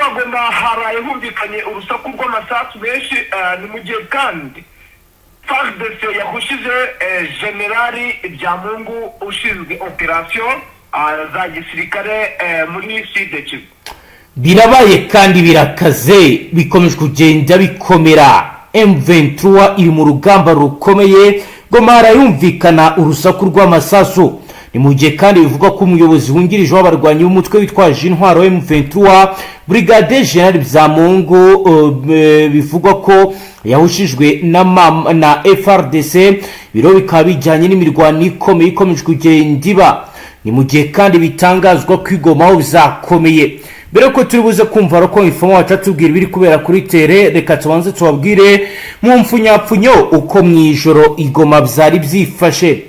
wa Goma haraye humvikanye urusaku rw'amasasu menshi ni mu gihe kandi FARDC yahushize Generali Byamungu ushinzwe operation za gisirikare muri Sud Kivu. Birabaye kandi birakaze bikomeje kugenda bikomera. M23 iri mu rugamba rukomeye, Goma harayumvikana urusaku rw'amasasu. Ni mu gihe kandi bivuga ko umuyobozi wungirije w'abarwanyi b'umutwe witwaje intwaro M23 Brigade General Byamungu bivugwa ko yahushijwe na FARDC, biro bikaba bijyanye n'imirwano ikomeye ikomeje kugenda iba. Ni mu gihe kandi bitangazwa ko Goma aho bizakomeye. Mbere ko turibuze kumva ko informo watatubwira biri kubera kuri tere, reka tubanze tubabwire mu mfunyapfunyo uko mwijoro Goma byari byifashe.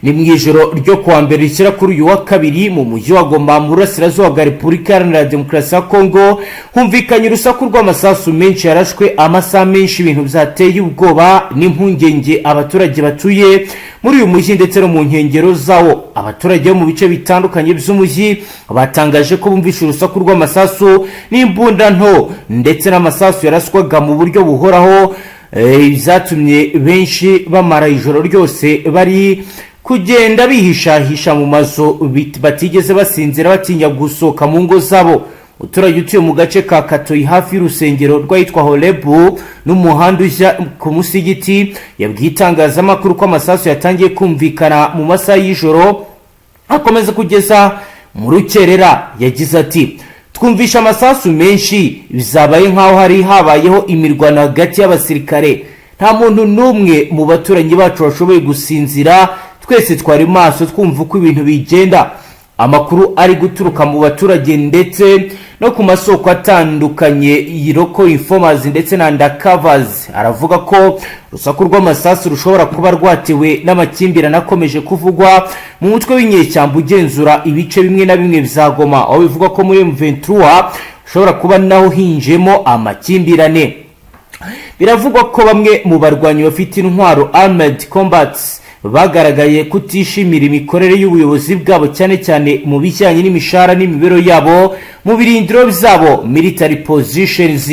Ni mwijoro ryo kuwa mbere rishyira kuri uyu wa kabiri mu mujyi wa Goma mu burasirazuba bwa Repubulika Iharanira Demokarasi ya Kongo humvikanye urusaku rw'amasasu menshi yarashwe amasaha menshi, ibintu byateye ubwoba n'impungenge abaturage batuye muri uyu mujyi ndetse no mu nkengero zawo. Abaturage bo mu bice bitandukanye by'umujyi batangaje ko bumvishe urusaku rw'amasasu n'imbunda nto ndetse n'amasasu yaraswaga mu buryo buhoraho, byatumye benshi bamara ijoro ryose bari kugenda bihishahisha mu mazu batigeze basinzira batinya gusohoka mu ngo zabo. Uturage utuye mu gace ka Katoyi hafi y'urusengero rwitwa Horebu n'umuhanda ujya ku musigiti yabwiye itangazamakuru ko amasasu yatangiye kumvikana mu masaha y'ijoro akomeza kugeza mu rukerera. Yagize ati, twumvisha amasasu menshi, bizabaye nkaho hari habayeho imirwano hagati y'abasirikare. Nta muntu n'umwe mu baturanyi bacu washoboye gusinzira, twese twari maso twumva uko ibintu bigenda. Amakuru ari guturuka mu baturage ndetse no ku masoko atandukanye y'iroko informers ndetse na undercovers aravuga ko urusaku rw'amasasu rushobora kuba rwatewe n'amakimbirane akomeje kuvugwa mu mutwe w'inyeshyamba ugenzura ibice bimwe na bimwe bya Goma, aho bivuga ko muri M23 ushobora kuba naho hinjemo amakimbirane. Biravugwa ko bamwe mu barwanyi bafite intwaro armed combats bagaragaye kutishimira imikorere y'ubuyobozi bwabo cyane cyane mu bijyanye n'imishahara n'imibero yabo mu birindiro byabo military positions.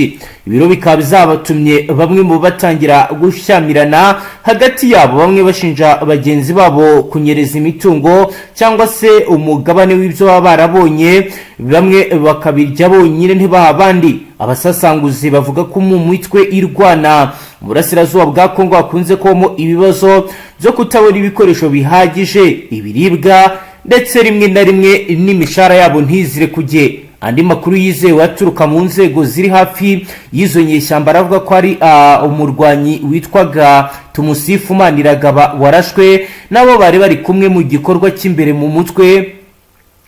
Ibiro bikaba bizabatumye bamwe mu batangira gushyamirana hagati yabo, bamwe bashinja bagenzi babo kunyereza imitungo cyangwa se umugabane w'ibyo baba barabonye, bamwe bakabirya bonyine ntibaha abandi. Abasasanguzi bavuga ko mu mitwe irwana mu burasirazuba bwa Kongo hakunze kubamo ibibazo byo kutabona ibikoresho bihagije, ibiribwa ndetse rimwe na rimwe n'imishahara yabo ntizire kujye. Andi makuru yizewe aturuka mu nzego ziri hafi y'izo nyeshyamba aravuga ko ari umurwanyi witwaga Tumusifu Maniragaba warashwe nabo bari bari kumwe mu gikorwa cy'imbere mu mutwe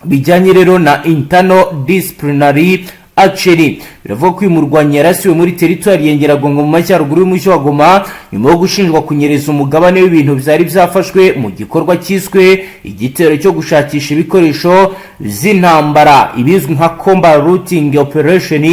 bijyanye rero na internal disciplinary action. Biravuga ko uyu murwanyi yarasiwe muri teritwari y'Ingeragongo mu majyaruguru y'umujyi wa Goma nyuma yo gushinjwa kunyereza umugabane w'ibintu byari byafashwe mu gikorwa cyiswe igitero cyo gushakisha ibikoresho by'intambara ibizwi nka combat routing operation.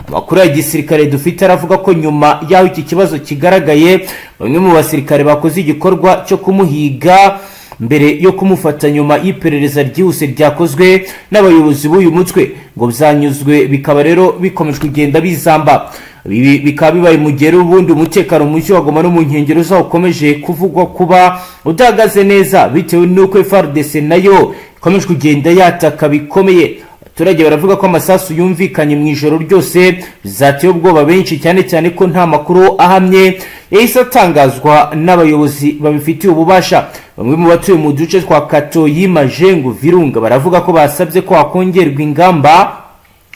Amakuru ya gisirikare dufite aravuga ko nyuma y'aho iki kibazo kigaragaye, bamwe mu basirikare bakoze igikorwa cyo kumuhiga mbere yo kumufata nyuma y'iperereza ryihuse ryakozwe n'abayobozi b'uyu mutwe ngo byanyuzwe, bikaba rero bikomeje kugenda bizamba. Bikaba bibaye mu gihe ubundi umutekano mu mujyi wa Goma no mu nkengero zawo ukomeje kuvugwa kuba udahagaze neza bitewe n'uko FARDC nayo ikomeje kugenda yataka bikomeye. Abaturage baravuga ko amasasu yumvikanye mu ijoro ryose bizateye ubwoba benshi, cyane cyane ko nta makuru ahamye yahise atangazwa n'abayobozi babifitiye ububasha. Bamwe mu batuye mu duce twa Katoyi, Majengo, Virunga baravuga ko basabye ko hakongerwa ingamba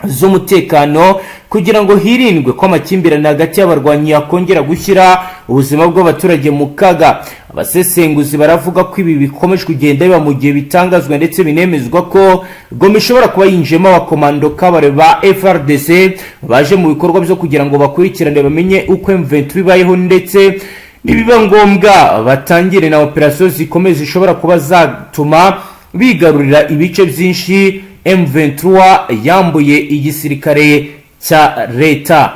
z'umutekano kugira ngo hirindwe ko amakimbirane hagati y'abarwanyi yakongera gushyira ubuzima bw'abaturage mu kaga. Abasesenguzi baravuga ko ibi bikomeje kugenda biba mu gihe bitangazwa ndetse binemezwa ko Goma ishobora kuba yinjemo abakomando kabare ba FARDC baje mu bikorwa byo kugira ngo bakurikirane bamenye uko M23 ibayeho ndetse nibiba ngombwa batangire na operasiyo zikomeye zishobora kuba zatuma bigarurira ibice byinshi M23 yambuye igisirikare cya leta.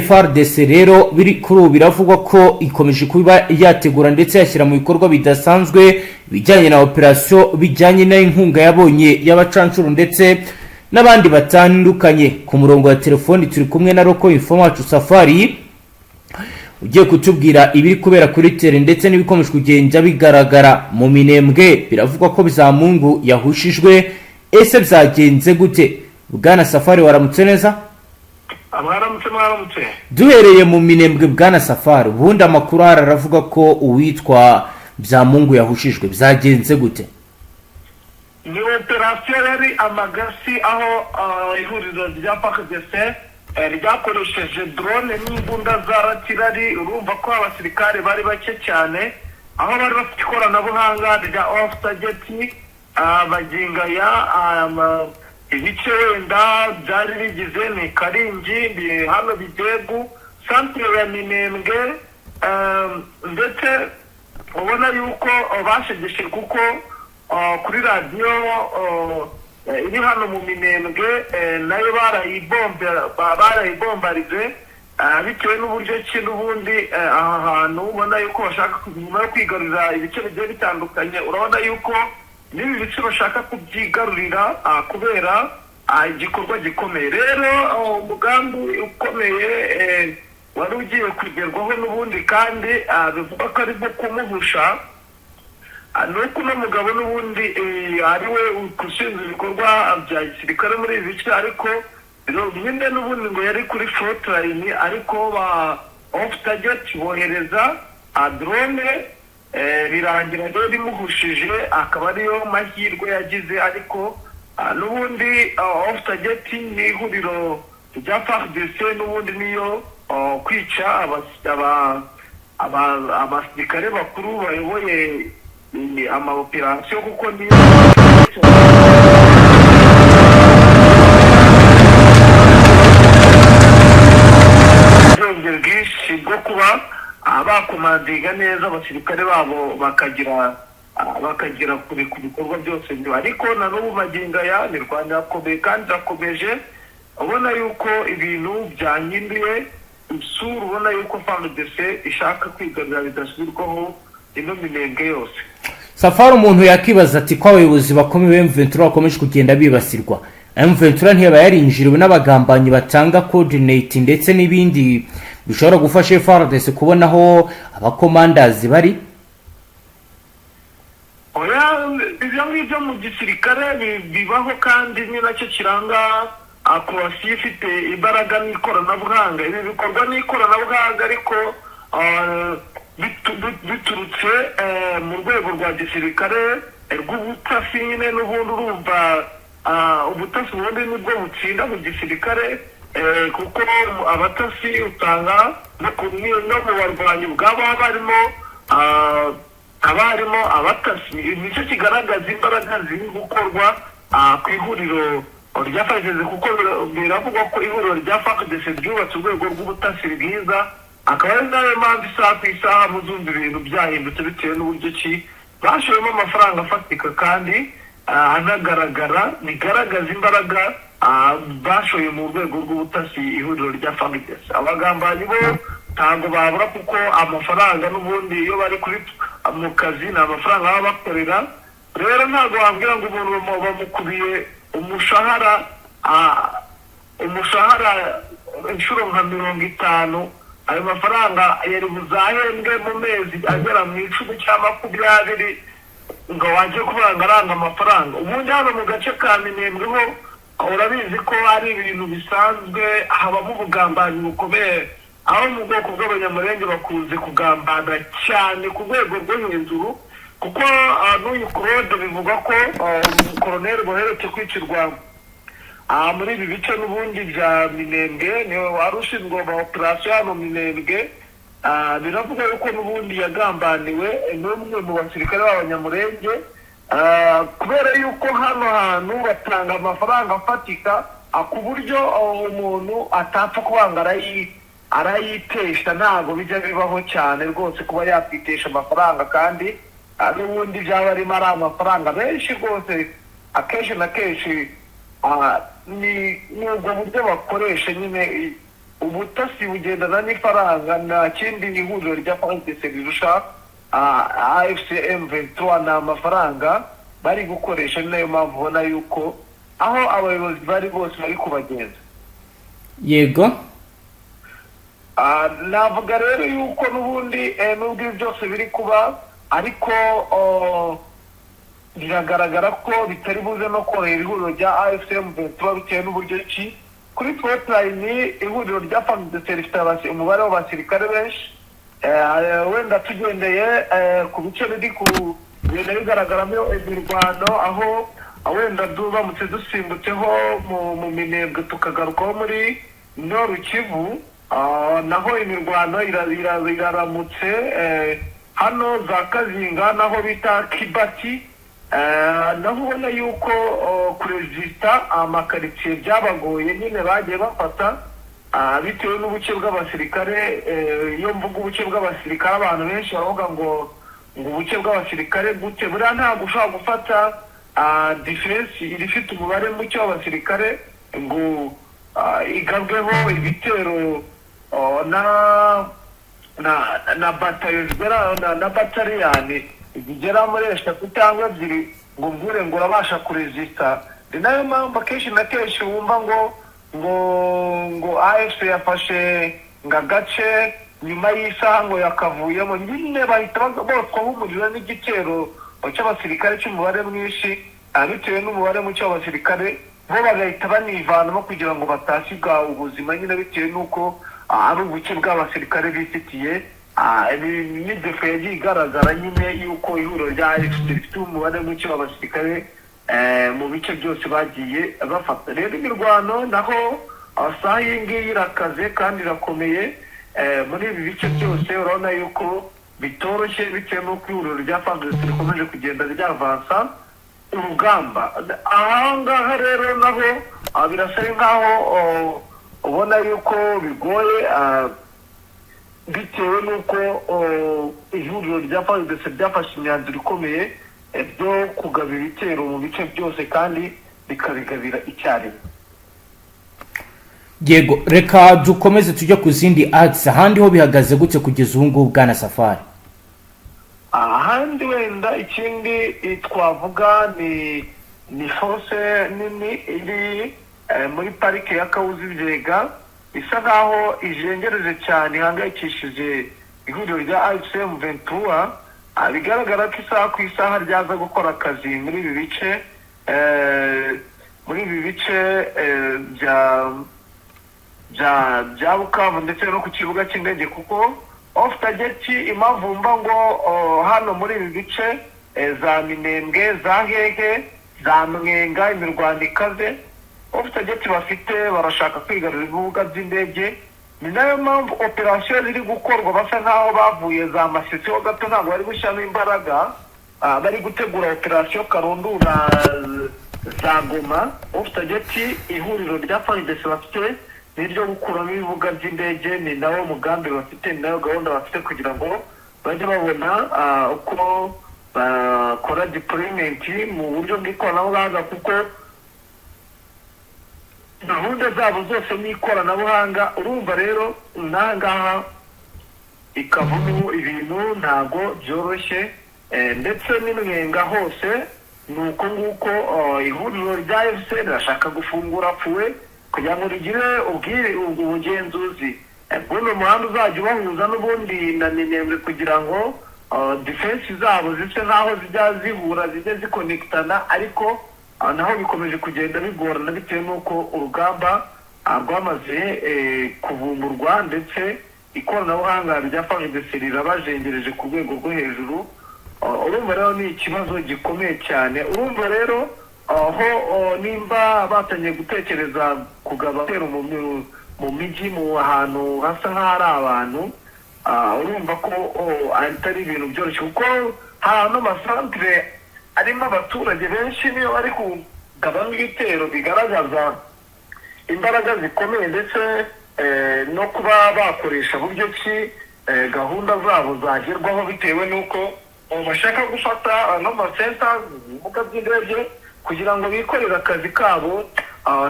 FARDC rero biri kuri biravugwa ko ikomeje kuba yategura ndetse yashyira mu bikorwa bidasanzwe bijyanye na operasiyo bijyanye na inkunga yabonye y'abacancuru ndetse n'abandi batandukanye. Ku murongo wa telefoni turi kumwe na Roko Info wacu Safari ugiye kutubwira ibiri kubera kuri tere ndetse n'ibikomeje kugenda bigaragara mu Minembwe. Biravugwa ko Bizamungu yahushijwe, ese byagenze gute? Bwana Safari, waramutse neza? Mwaramutse. Duhereye mu Minembwe Bwana Safari, ubundi amakuru aravuga ko uwitwa Bizamungu yahushijwe, byagenze gute? Ni operasiyo yari amagasi, aho ihuriro rya FARDC ryakoresheje drone n'imbunda za ratirari. Urumva ko abasirikare bari bake cyane, aho bari bafite ikoranabuhanga rya off target, bagingaya ibice wenda byari bigize ni Karingi, hano Bidegu, centre ya Minembwe, ndetse ubona yuko bashegeshe kuko kuri radiyo iri hano mu Minembwe nayo barayibombarize, bitewe n'uburyo ki n'ubundi aha hantu ubona yuko bashaka nyuma yo kwigarurira ibice bigiye bitandukanye. Urabona yuko n'ibi bice bashaka kubyigarurira kubera igikorwa gikomeye. Rero umugambi ukomeye wari ugiye kugerwaho n'ubundi, kandi bivuga ko ari bwo kumuhusha. Nuko uno mugabo n'ubundi ari we ushinzwe ibikorwa bya gisirikare muri ibi bice, ariko nyine n'ubundi ngo yari kuri front line, ariko ba off target bohereza drone, birangira rero rimuhushije, akaba ariyo mahirwe yagize. Ariko n'ubundi off target ni ihuriro rya FARDC, n'ubundi niyo kwica abasirikare bakuru bayoboye ama operasiyo, kuko niyo bwinshi bwo kuba bakomandinga neza abasirikare babo bakagera ku bikorwa byose. Ariko na n'ubu magingaya ni Rwanda yakomeye kandi irakomeje, ubona yuko ibintu byanyimbye isura, ubona yuko FARDC ishaka kwigarurira bidasubirwaho ino Minembwe yose. Safari, umuntu yakibaza ati ko abayobozi bakomeye M23 bakomeje kugenda bibasirwa, M23 ntiyaba yarinjiriwe n'abagambanyi batanga coordinate ndetse n'ibindi bishobora gufasha FARDC kubona aho abakomandazi bari? Ibyo ngibyo mu gisirikare bibaho, kandi ni nacyo kiranga akorasiyo ifite imbaraga n'ikoranabuhanga. Ibi bikorwa n'ikoranabuhanga, ariko biturutse mu rwego rwa gisirikare rw'ubutasi. Nyine n'ubundi urumva ubutasi ubundi nibwo butsinda mu gisirikare, kuko abatasi usanga no mu barwanyi ubwabo haba harimo abatasi. Nicyo kigaragaza imbaraga ziri gukorwa ku ihuriro rya FARDC, kuko biravugwa ko ihuriro rya FARDC ryubatse urwego rw'ubutasi bwiza. Akaba ari nayo mpamvu isaha ku isaha muzumva ibintu byahindutse, bitewe n'uburyo ki bashoyemo amafaranga afatika kandi anagaragara, bigaragaza imbaraga bashoye mu rwego rw'ubutasi ihuriro rya FARDC. Abagambanyi bo ntabwo babura, kuko amafaranga n'ubundi iyo bari mu kazi ni amafaranga baba bakorera. Rero ntabwo wambwira ngo umuntu bamukubiye umushahara inshuro nka 50, ayo mafaranga yari buzahembwe mu mezi agera mu 10 cyangwa 20, ngo waje kubanga aranga amafaranga. Ubundi hano mu gace ka Minembwe ho urabizi ko ari ibintu bisanzwe, habamo ubugambanyi bukomeye, aho mu bwoko bw'abanyamurenge bakunze kugambana cyane ku rwego rwo hejuru, kuko n'uyu Claude bivugwa ko umukoloneli boheretse kwicirwa muri ibi bice n'ubundi bya Minembwe, niwe wari ushinzwe ama operasiyo hano Minembwe. Biravuga yuko n'ubundi yagambaniwe n'umwe mu basirikare b'abanyamurenge, kubera yuko hano hantu batanga amafaranga afatika, ku buryo umuntu atapfa kubanga arayitesha. Ntabwo bijya bibaho cyane rwose kuba yakwitesha amafaranga, kandi n'ubundi byaba arimo ari amafaranga menshi rwose. Akenshi na kenshi ni ubwo buryo bakoresha. Nyine ubutasi bugendana n'ifaranga, nta kindi ihuriro rya FARDC rirusha AFC M23 ni amafaranga bari gukoresha. Ni nayo mpamvu ubona yuko aho abayobozi bari bose bari kubagenza. yego. Navuga rero yuko n'ubundi nubwo ibi byose biri kuba ariko biragaragara ko bitari buze no korohera ihuriro rya AFCM tuba bitewe n'uburyo ki kuri Twitter ihuriro rya FARDC rifite umubare w'abasirikare benshi, wenda tugendeye ku bice biri ku bigenda bigaragaramo imirwano, aho wenda baramutse dusimbutseho mu minembwe tukagarukaho muri Nord Kivu, naho imirwano iraramutse hano za Kazinga naho bita Kibati, naho ubona yuko kurezista amakaritsiye byabagoye nyine bagiye bafata bitewe n'ubuke bw'abasirikare. Iyo mvuga ubuke bw'abasirikare abantu benshi baravuga ngo ubuke bw'abasirikare gute, buriya ntabwo ushobora gufata defense irifite umubare muke w'abasirikare ngo igabweho ibitero na batayo zigera na bataliyani zigera muri 3 cyangwa 2 ngo mbure ngo urabasha kurezista. Ni nayo mpamvu akenshi na kenshi wumva ngo AFC yafashe ngagace nyuma y'isaha ngo yakavuyemo, nyine bahita boswaho umuriro n'igitero cy'abasirikare cy'umubare mwinshi, bitewe n'umubare muke w'abasirikare bo bagahita banivanamo kugira ngo batasiga ubuzima, nyine bitewe n'uko ari ubuke bw'abasirikare bifitiye. Ni defe yagiye igaragara nyine yuko ihuriro rya AFC rifite umubare muke w'abasirikare mu bice byose bagiye bafata. Rero imirwano naho asaha iyi ngiyi irakaze kandi irakomeye muri ibi bice byose. Urabona yuko bitoroshye bitewe n'uko ihuriro rya FARDC rikomeje kugenda ryavansa urugamba. Ahangaha rero naho birasa nkaho ubona yuko bigoye bitewe n'uko ihuriro rya FARDC ryafashe imyanzuro ikomeye byo kugaba ibitero mu bice byose kandi bikabigabira icyarimwe. Yego, reka dukomeze tujya ku zindi acts. Ahandi ho bihagaze gute kugeza ubu ngubu bwana Safari? Ahandi wenda ikindi twavuga ni force nini iri muri parike ya Kahuzi-Biega, isa nkaho ijengereje cyane ihangayikishije ihuriro rya AFCM 23. Bigaragara ko isaha ku isaha ryaza gukora akazi muri ibi bice bya Bukavu ndetse no ku kibuga cy'indege, kuko off target imavumba ngo hano muri ibi bice za Minembwe, za Hehe, za Mwenga imirwano ikaze. Off target bafite barashaka kwigarurira ibibuga by'indege. Ni nayo mpamvu operasiyo ziri gukorwa basa nkaho bavuye za Masisi ho gato, ntabwo bari gushyiramo imbaraga, bari gutegura operasiyo Karundura za Goma. Off target ihuriro rya FARDC bafite niryo gukuramo ibibuga by'indege, ni nawo mugambi bafite, ni nayo gahunda bafite kugira ngo bajye babona uko bakora deployment mu buryo bw'ikoranabuhanga, kuko gahunda zabo zose n'ikoranabuhanga. Urumva rero nangaha ikavamo ibintu ntago byoroshye, ndetse n'Imwenga hose nuko nguko ihuriro rya AFC rirashaka gufungura fuwe kugira ngo rigire ubugenzuzi bw'uno muhanda uzajya ubahuza n'ubundi na Minembwe, kugira ngo defense zabo zise nkaho zijya zihura zijya zikonekitana, ariko naho bikomeje kugenda bigorana bitewe n'uko urugamba rwamaze kuvumburwa, ndetse ikoranabuhanga rya FARDC rirabajengereje ku rwego rwo hejuru. Urumva rero ni ikibazo gikomeye cyane. Urumva rero aho nimba batangiye gutekereza kugaba ibitero mu mijyi, mu hantu hasa nk'ahari abantu, urumva ko atari ibintu byoroshye, kuko ahantu amasantere arimo abaturage benshi niyo bari kugabamo ibitero, bigaragaza imbaraga zikomeye, ndetse no kuba bakoresha buryo ki gahunda zabo zagerwaho, bitewe n'uko bashaka gufata n'amasenta ibibuga by'indege kugira ngo bikorere akazi kabo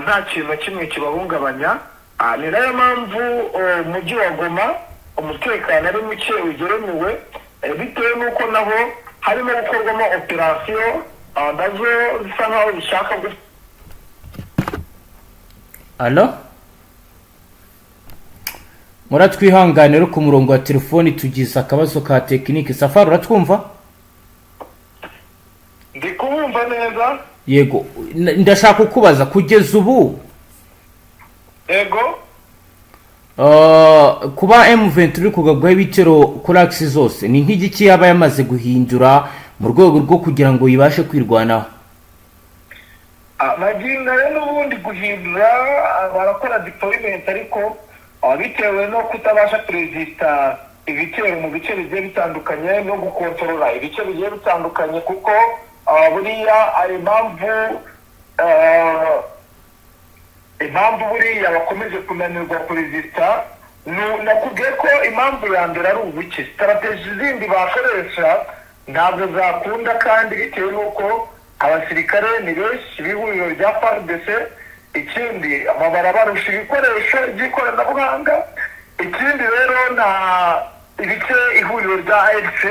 nta kintu na kimwe kibahungabanya. Ni nayo mpamvu umujyi wa Goma umutekano ari muke ugeremewe, bitewe n'uko naho harimo gukorwamo operasiyo nazo zisa nkaho bishaka alo muratwihanganira ku murongo wa telefoni tugize akabazo ka tekinike. Safari uratwumva? ndi kubumva neza. Yego, ndashaka kukubaza kugeza ubu yego kuba M23 kugagwaho ibitero kuri axe zose ni nk'igiki yaba yamaze guhindura mu rwego rwo kugira ngo yibashe kwirwanaho? magingo rero n'ubundi guhindura barakora deployment ariko bitewe no kutabasha perezida ibitero mu bice bigiye bitandukanye no gukontorora ibice bigiye bitandukanye kuko buriya ari impamvu buriya bakomeje kunanirwa perezida. Nakubwiye ko impamvu ya mbere ari ubuke, strategy zindi bakoresha ntabwo zakunda kandi bitewe n'uko abasirikare ni benshi b'ihuriro rya FARDC. Ikindi barabarusha ibikoresho by'ikoranabuhanga. Ikindi rero nta ibice ihuriro rya AFC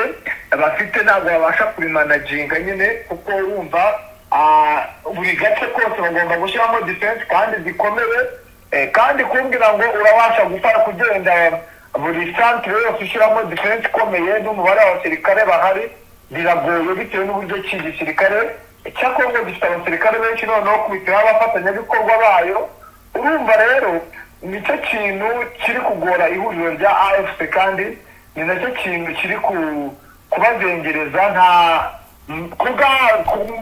bafite ntabwo babasha kubimanaginga nyine kuko wumva buri gace kose bagomba gushyiramo defense kandi zikomeye, kandi kumbwira ngo urabasha gufara kugenda buri centre yose ushyiramo defense ikomeye n'umubare w'abasirikare bahari biragoye bitewe n'uburyo cy'igisirikare cya Kongo gifite abasirikare benshi noneho kubitiraho abafatanyabikorwa bayo. Urumva rero nicyo kintu kiri kugora ihuriro rya AFC kandi ni nacyo kintu kiri kubazengereza. Nta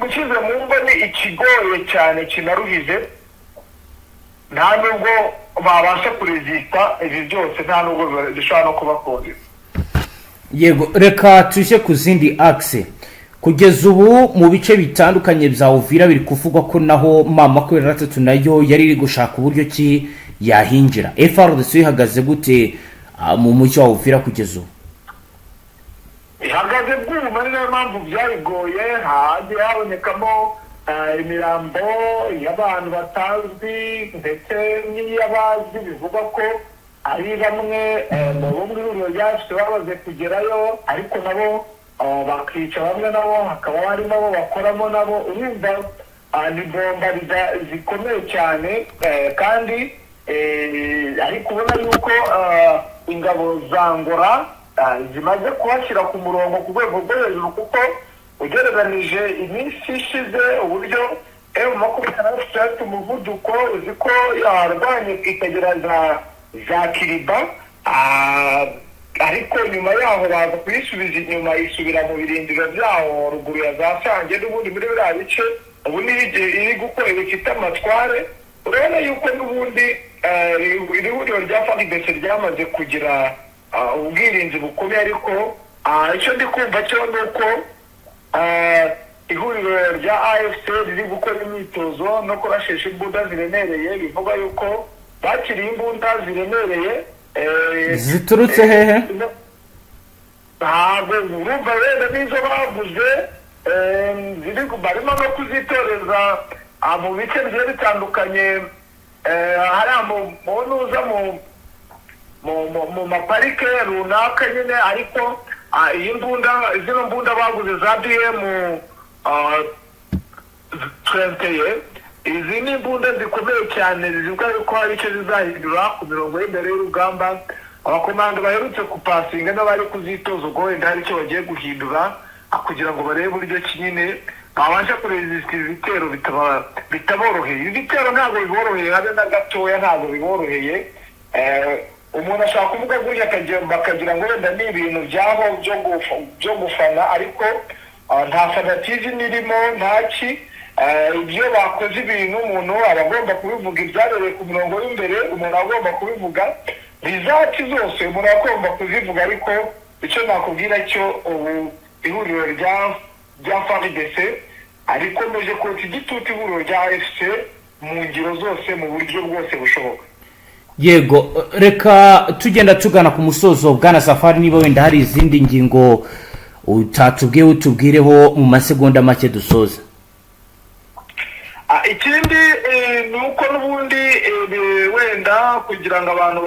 gushyize mu mboni ikigoye cyane kinaruhije, nta nubwo babasha kurezita ibi byose, nta nubwo bishobora no kubakundira. Yego, reka tuje ku zindi axe. Kugeza ubu mu bice bitandukanye bya Uvira biri kuvugwa ko naho M23 nayo yari iri gushaka uburyo ki yahinjira. FARDC ihagaze gute mu mujyi wa Uvira kugeza ubu? Ihagaze bwuma, niyo mpamvu byayigoye. Hagiye habonekamo imirambo y'abantu batazwi ndetse n'iy'abazi, bivuga ko ari bamwe mu bumwe ihuriro ryacu bamaze kugerayo, ariko nabo bakica bamwe, nabo hakaba harimo abo bakoramo nabo. Urumva ni bomba zikomeye cyane kandi ariko ubona yuko ingabo za Angola zimaze kubashyira ku murongo ku rwego rwo hejuru, kuko ugereranije iminsi ishize uburyo M23 umuvuduko uzi ko yarwanye ikagera za Kiriba, ariko nyuma yaho baza kuyisubiza inyuma isubira mu birindiro byaho ruguru ya za Sange n'ubundi muri biriya bice. Ubu ni iri gukora bifite amatware. Urabona yuko n'ubundi iri huriro rya FARDC ryamaze kugira ubwirinzi bukomeye, ariko icyo ndi kumva cyo ni uko ihuriro rya AFC riri gukora imyitozo no kurashisha imbunda ziremereye. Bivuga yuko bakiriye imbunda ziremereye ziturutse hehe? ntabwo urumva wenda n'izo bavuze barimo no kuzitoreza mu bice bigiye bitandukanye, hariya mu nuza mu maparike runaka nyine. ariko iyi mbunda, zino mbunda baguze za BM 21, izi ni imbunda zikomeye cyane zivuga yuko hari icyo zizahindura ku mirongo y'imbere y'urugamba. Abakomando baherutse kupasinga n'abari kuzitoza ubwo wenda hari icyo bagiye guhindura kugira ngo barebe uburyo nyine babasha kurezisita ibitero bitaboroheye. Ibitero ntabwo biboroheye habe na gatoya, ntabwo biboroheye. Umuntu ashaka kuvuga gutya bakagira ngo wenda ni ibintu byabo byo gufana, ariko nta fanatism irimo, ntaki. Ibyo bakoze ibintu umuntu aba agomba kubivuga, ibyabereye ku mirongo y'imbere umuntu agomba kubivuga, rizati zose umuntu agomba kuzivuga. Ariko icyo nakubwira cyo ubu ihuriro rya FARDC arikomeje kotsa igitutu ihuriro rya AFC mu ngiro zose mu buryo bwose bushoboka. Yego, reka tugenda tugana ku musozo. Bwana Safari, niba wenda hari izindi ngingo utatubwiye utubwireho mu masegonda make dusoza. Ikindi ni uko n'ubundi wenda kugira ngo abantu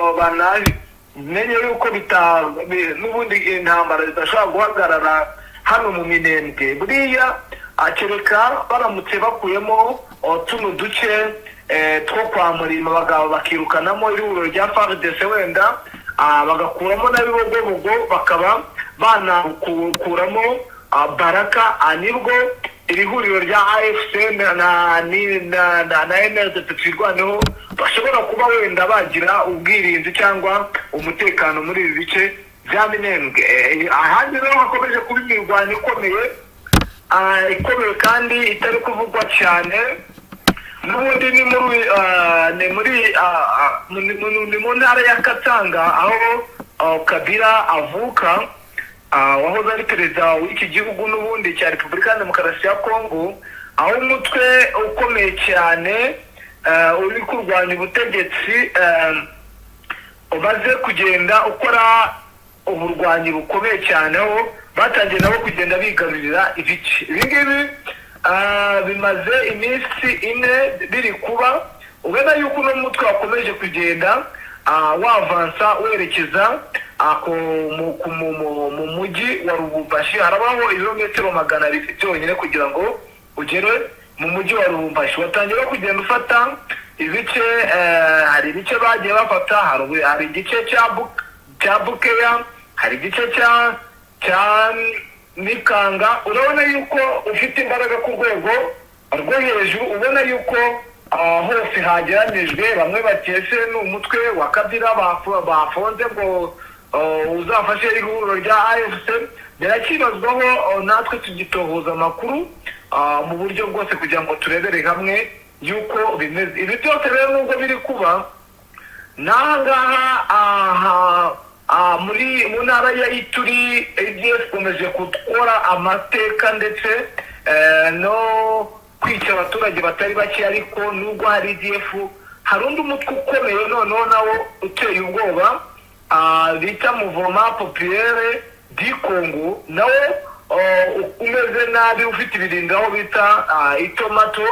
bamenye yuko n'ubundi intambara zidashobora guhagarara hano mu Minembwe. Buriya kereka baramutse bakuyemo tuno duce two kwa Murima bakirukanamo ihuriro rya FARDC wenda bagakuramo na Bibogobogo bakaba banakuramo Baraka, nibwo iri huriro rya AFC na NLD twirwaneho bashobora kuba wenda bagira ubwirinzi cyangwa umutekano muri ibi bice bya Minembwe. Ahandi rero hakomeje kuba imirwano ikomeye kandi itari kuvugwa cyane. N'ubundi ni mu ntara ya Katanga aho Kabila avuka, wahoze ari perezida w'iki gihugu n'ubundi cya Repubulika ya Demokarasi ya Kongo, aho umutwe ukomeye cyane uri kurwanya ubutegetsi umaze kugenda ukora uburwanyi bukomeye cyane, aho batangiye nabo kugenda bigarurira ibice. Ibi ngibi bimaze iminsi ine biri kuba, ubona yuko uno mutwe wakomeje kugenda wavansa werekeza mu mujyi wa Lubumbashi. Harabaho ibirometero 200 byonyine kugira ngo ugere mu mujyi wa Lubumbashi. Watangira kugenda ufata ibice, hari ibice bagiye bafata, hari igice cya Bukeya, hari igice cya Nikanga. Urabona yuko ufite imbaraga ku rwego rwo hejuru, ubona yuko hose hageranijwe. Bamwe batese n'umutwe wa Kabila bafonze ngo uzafashe ihuriro rya AFC. Birakibazwaho, natwe tugitohoza amakuru mu buryo bwose kugira ngo turebere hamwe yuko bimeze. Ibi byose rero nubwo biri kuba nangaha mu ntara ya Ituri, ADF ikomeje gukora amateka ndetse no kwica abaturage batari bake. Ariko nubwo hari ADF, hari undi mutwe ukomeye noneho nawo uteye ubwoba bita Mouvement Populaire du Congo, nawe umeze nabi, ufite ibirindiro aho bita Itomato.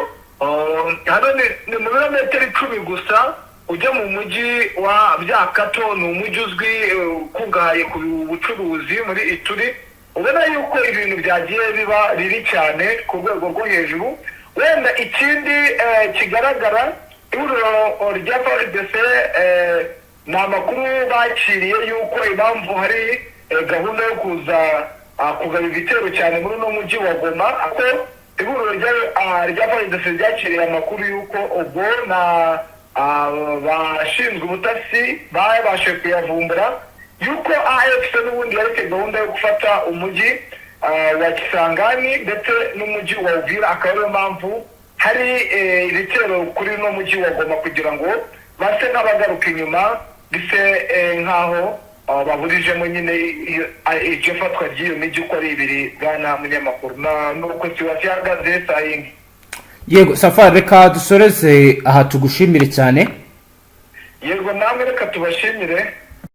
Hano ni mu birometero 10 gusa ujya mu mujyi wa Byakato. Ni umujyi uzwi ukungahaye ku bucuruzi muri Ituri. Ubona yuko ibintu byagiye biba riri cyane ku rwego rwo hejuru. Wenda ikindi kigaragara, ihuriro rya FARDC ni amakuru bakiriye yuko impamvu hari gahunda yo kugaba ibitero cyane muri uno mujyi wa Goma. Ako ihuriro rya FARDC ryakiriye amakuru yuko ubwo bashinzwe ubutasi babashe kuyavumbura yuko AFC n'ubundi yareke gahunda yo gufata umujyi wa Kisangani ndetse n'umujyi wa Uvira. Akaba ariyo mpamvu hari ibitero kuri no mujyi wa Goma kugira ngo base nk'abagaruka inyuma, bise nk'aho baburijemo nyine iryo fatwa ry'iyo mijyi uko ari ibiri. Bwana munyamakuru, nuko kiwasihagaze sayingi. Yego Safari, reka dusoreze aha, tugushimire cyane. Yego namwe reka tubashimire.